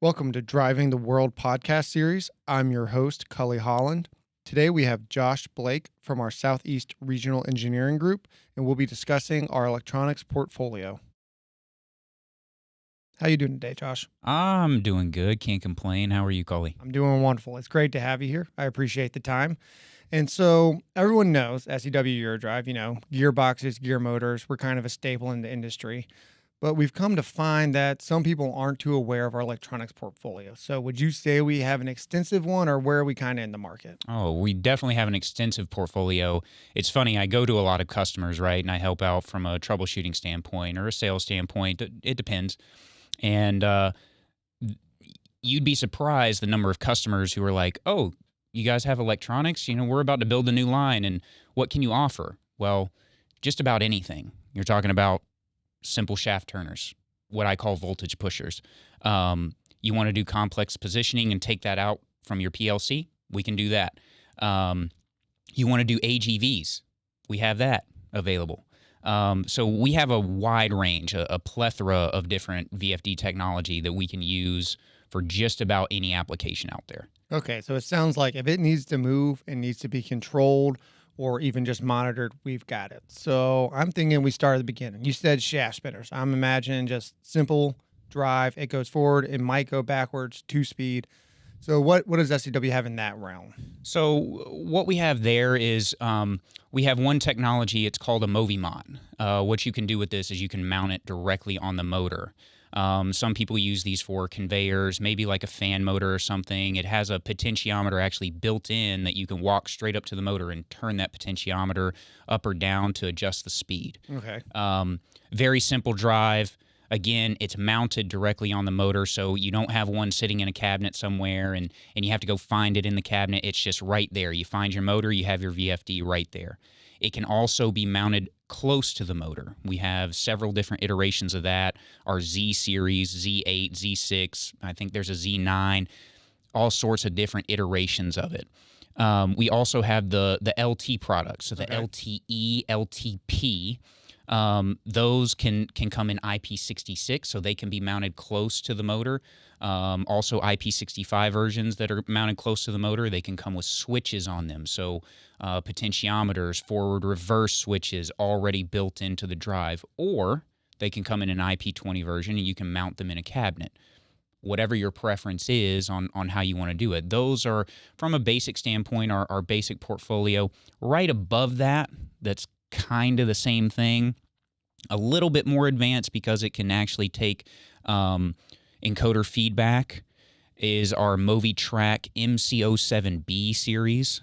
Welcome to Driving the World podcast series. I'm your host, Cully Holland. Today we have Josh Blake from our Southeast Regional Engineering Group, and we'll be discussing our electronics portfolio. How you doing today, Josh? I'm doing good. Can't complain. How are you, Cully? I'm doing wonderful. It's great to have you here. I appreciate the time. And so everyone knows SEW-Eurodrive, gearboxes, gear motors, we're kind of a staple in the industry. But we've come to find that some people aren't too aware of our electronics portfolio. So would you say we have an extensive one, or where are we kind of in the market? Oh, we definitely have an extensive portfolio. It's funny, I go to a lot of customers, right, and I help out from a troubleshooting standpoint or a sales standpoint. It depends. And you'd be surprised the number of customers who are like, oh, you guys have electronics? We're about to build a new line, and what can you offer? Well, just about anything. You're talking about simple shaft turners, what I call voltage pushers. You want to do complex positioning and take that out from your PLC? We can do that. You want to do AGVs? We have that available. So we have a wide range, a plethora of different VFD technology that we can use for just about any application out there. Okay, so it sounds like if it needs to move, it needs to be controlled or even just monitored, we've got it. So I'm thinking we start at the beginning. You said shaft spinners. I'm imagining just simple drive. It goes forward. It might go backwards, 2-speed. So what does SEW have in that realm? So what we have there is we have one technology. It's called a Movimot. What you can do with this is you can mount it directly on the motor. Some people use these for conveyors, maybe like a fan motor or something. It has a potentiometer actually built in that you can walk straight up to the motor and turn that potentiometer up or down to adjust the speed. Okay. Very simple drive. Again, it's mounted directly on the motor, so you don't have one sitting in a cabinet somewhere and you have to go find it in the cabinet. It's just right there. You find your motor, you have your VFD right there. It can also be mounted close to the motor. We have several different iterations of that. Our Z series, Z8, Z6, I think there's a Z9, all sorts of different iterations of it. We also have the LT products, so the LTE, LTP. Those can come in IP66, so they can be mounted close to the motor. Also IP65 versions that are mounted close to the motor, they can come with switches on them. So potentiometers, forward reverse switches already built into the drive, or they can come in an IP20 version and you can mount them in a cabinet. Whatever your preference is on how you want to do it. Those are, from a basic standpoint, our basic portfolio. Right above that, that's kind of the same thing, a little bit more advanced because it can actually take encoder feedback, is our Movitrac MC07B series.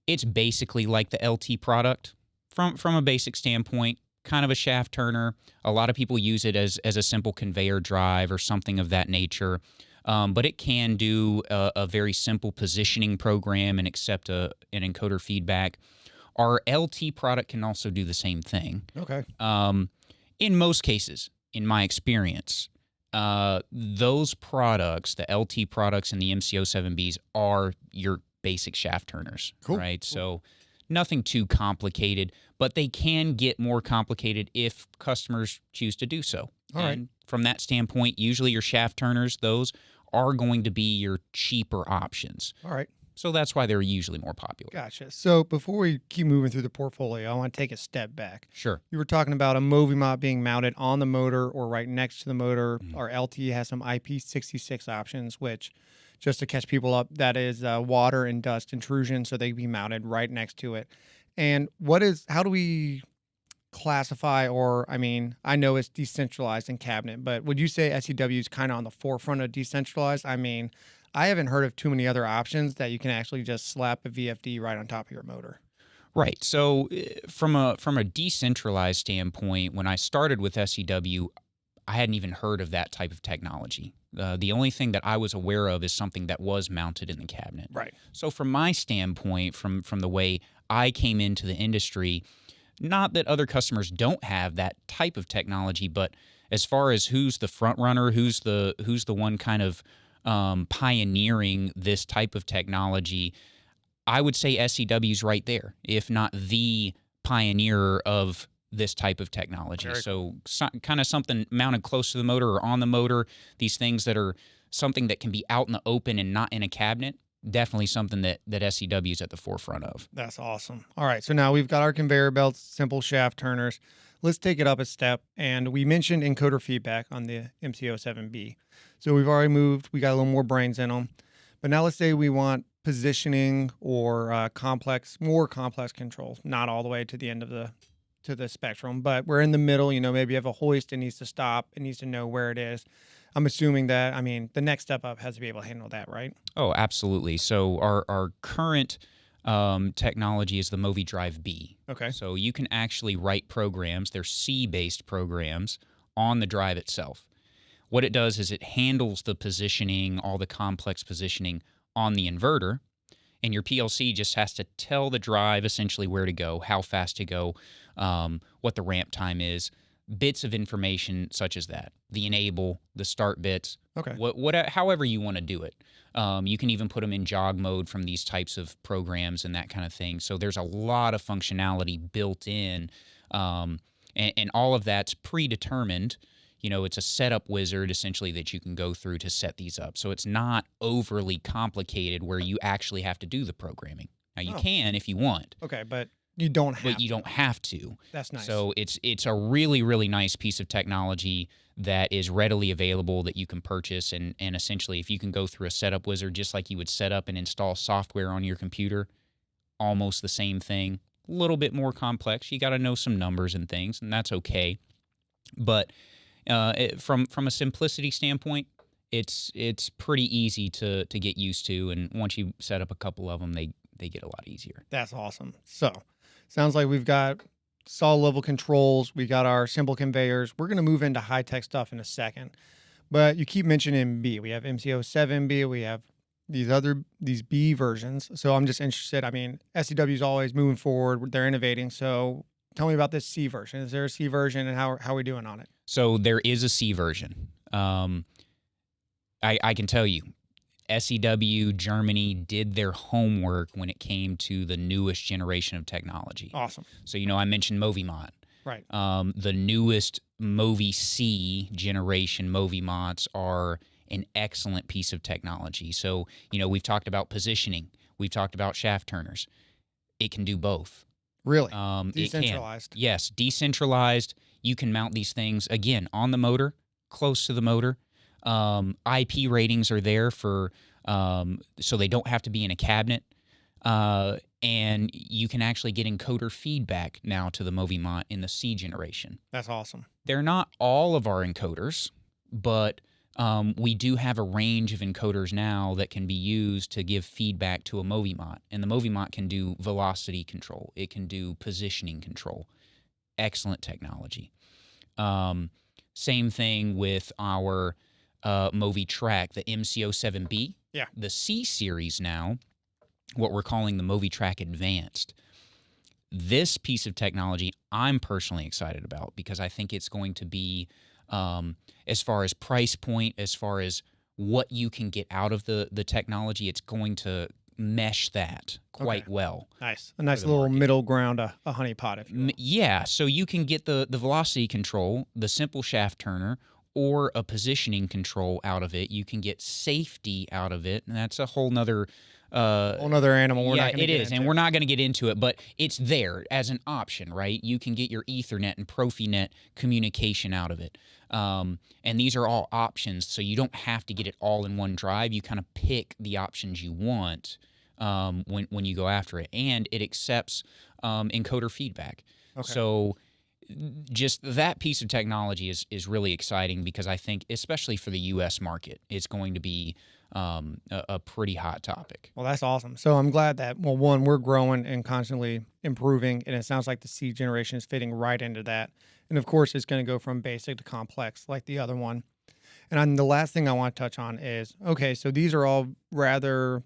It's basically like the LT product from a basic standpoint, kind of a shaft turner. A lot of people use it as a simple conveyor drive or something of that nature. But it can do a very simple positioning program and accept an encoder feedback. Our LT product can also do the same thing. Okay. In most cases, in my experience, those products, the LT products and the MC07Bs, are your basic shaft turners, right? So nothing too complicated, but they can get more complicated if customers choose to do so. All right. From that standpoint, usually your shaft turners, those are going to be your cheaper options. All right. So that's why they're usually more popular. Gotcha. So before we keep moving through the portfolio, I want to take a step back. Sure. You were talking about a Movimot being mounted on the motor or right next to the motor. Our LT has some IP66 options, which, just to catch people up, that is water and dust intrusion, so they can be mounted right next to it. And how do we classify, I know it's decentralized in cabinet, but would you say SEW is kind of on the forefront of decentralized? I haven't heard of too many other options that you can actually just slap a VFD right on top of your motor. Right. So from a decentralized standpoint, when I started with SEW, I hadn't even heard of that type of technology. The only thing that I was aware of is something that was mounted in the cabinet. Right. So from my standpoint, from the way I came into the industry, not that other customers don't have that type of technology, but as far as who's the front runner, who's the one kind of pioneering this type of technology, I would say SEW's right there, if not the pioneer of this type of technology. Very So kind of something mounted close to the motor or on the motor, these things that are something that can be out in the open and not in a cabinet, definitely something that SEW is at the forefront of. That's awesome. All right, so now we've got our conveyor belts, simple shaft turners. Let's take it up a step. And we mentioned encoder feedback on the MC07B. So we've already moved. We got a little more brains in them. But now let's say we want positioning or more complex controls, not all the way to the end of the spectrum, but we're in the middle. Maybe you have a hoist, it needs to stop, it needs to know where it is. I'm assuming that, the next step up has to be able to handle that, right? Oh, absolutely. So our current technology is the Movidrive B. Okay. So you can actually write programs, they're C-based programs, on the drive itself. What it does is it handles the positioning, all the complex positioning on the inverter, and your PLC just has to tell the drive essentially where to go, how fast to go, what the ramp time is, bits of information such as that, the enable, the start bits, Okay. However you want to do it. You can even put them in jog mode from these types of programs and that kind of thing. So there's a lot of functionality built in, and all of that's predetermined. It's a setup wizard essentially that you can go through to set these up. So it's not overly complicated where you actually have to do the programming. Now you can if you want. Okay, but you don't have But you don't have to. That's nice. So it's a really, really nice piece of technology that is readily available that you can purchase. And essentially, if you can go through a setup wizard, just like you would set up and install software on your computer, almost the same thing. A little bit more complex. You got to know some numbers and things, and that's okay. But from a simplicity standpoint, it's pretty easy to get used to. And once you set up a couple of them, they get a lot easier. That's awesome. So sounds like we've got solid level controls. We got our simple conveyors. We're going to move into high tech stuff in a second, but you keep mentioning B. We have MC07B. We have these B versions. So I'm just interested. SEW is always moving forward. They're innovating. So tell me about this C version. Is there a C version, and how are we doing on it? So there is a C version. I can tell you, SEW Germany did their homework when it came to the newest generation of technology. Awesome. So, I mentioned Movimot. Right. The newest Movi-C Generation Movimots are an excellent piece of technology. So, we've talked about positioning. We've talked about shaft turners. It can do both. Really? Decentralized? Yes, decentralized. You can mount these things, again, on the motor, close to the motor. IP ratings are there for so they don't have to be in a cabinet. And you can actually get encoder feedback now to the Movimot in the C generation. That's awesome. They're not all of our encoders, but we do have a range of encoders now that can be used to give feedback to a Movimot. And the Movimot can do velocity control. It can do positioning control. Excellent technology. Same thing with our Movitrac, the MC07B. Yeah. The C series now, what we're calling the Movitrac Advanced. This piece of technology I'm personally excited about because I think it's going to be, as far as price point, as far as what you can get out of the technology, it's going to mesh that quite well. Nice. A nice little middle ground, a honeypot, if you will. Yeah, so you can get the velocity control, the simple shaft turner, or a positioning control out of it. You can get safety out of it, and that's a whole nother animal. It is, and we're not going to get into it, but it's there as an option, right? You can get your Ethernet and Profinet communication out of it, and these are all options, so you don't have to get it all in one drive. You kind of pick the options you want when you go after it, and it accepts encoder feedback. Okay. So just that piece of technology is really exciting because I think, especially for the U.S. market, it's going to be a pretty hot topic. Well, that's awesome. So I'm glad that, well, one, we're growing and constantly improving, and it sounds like the C generation is fitting right into that. And of course, it's going to go from basic to complex like the other one. And the last thing I want to touch on is, okay, so these are all rather,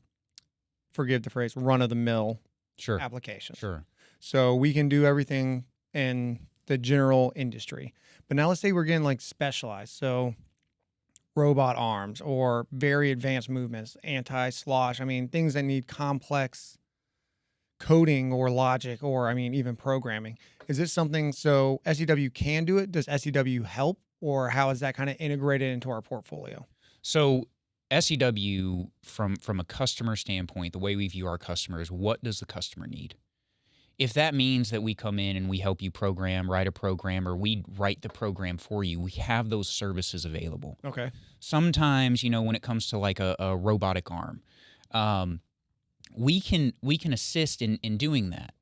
forgive the phrase, run-of-the-mill applications. Sure. So we can do everything in the general industry. But now let's say we're getting like specialized. So robot arms or very advanced movements, anti-slosh. Things that need complex coding or logic or, even programming. Is this something, so SEW can do it? Does SEW help, or how is that kind of integrated into our portfolio? So SEW, from a customer standpoint, the way we view our customers, what does the customer need? If that means that we come in and we help you program, write a program, or we write the program for you, we have those services available. Okay. Sometimes, when it comes to like a robotic arm, we can assist in doing that.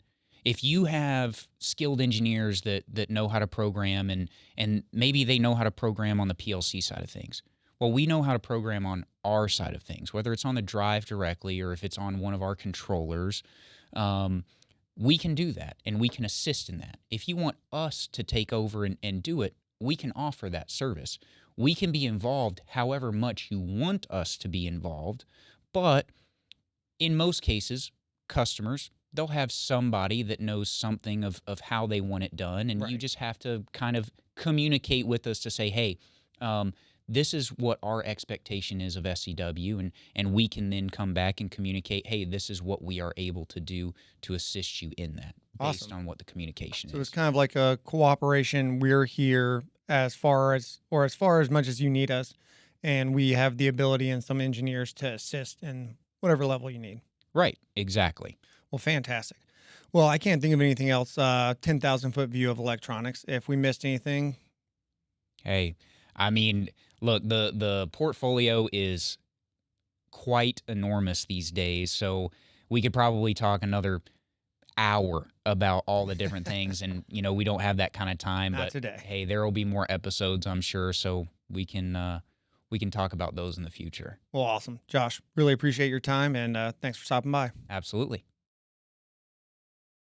If you have skilled engineers that know how to program, and maybe they know how to program on the PLC side of things, well, we know how to program on our side of things, whether it's on the drive directly or if it's on one of our controllers. We can do that, and we can assist in that. If you want us to take over and do it, we can offer that service. We can be involved however much you want us to be involved, but in most cases, customers, they'll have somebody that knows something of how they want it done, and you Right. just have to kind of communicate with us to say, hey, this is what our expectation is of SEW, and we can then come back and communicate, hey, this is what we are able to do to assist you in that based Awesome. on what the communication So is. it's kind of like a cooperation. We're here as far as much as you need us, and we have the ability and some engineers to assist in whatever level you need. Right, exactly. Well, fantastic. Well, I can't think of anything else. 10,000-foot view of electronics. If we missed anything, Hey, I mean, look, the portfolio is quite enormous these days, so we could probably talk another hour about all the different things, and we don't have that kind of time. not But today. hey, there will be more episodes, I'm sure, so we can talk about those in the future. Well, awesome. Josh, really appreciate your time, and thanks for stopping by. Absolutely.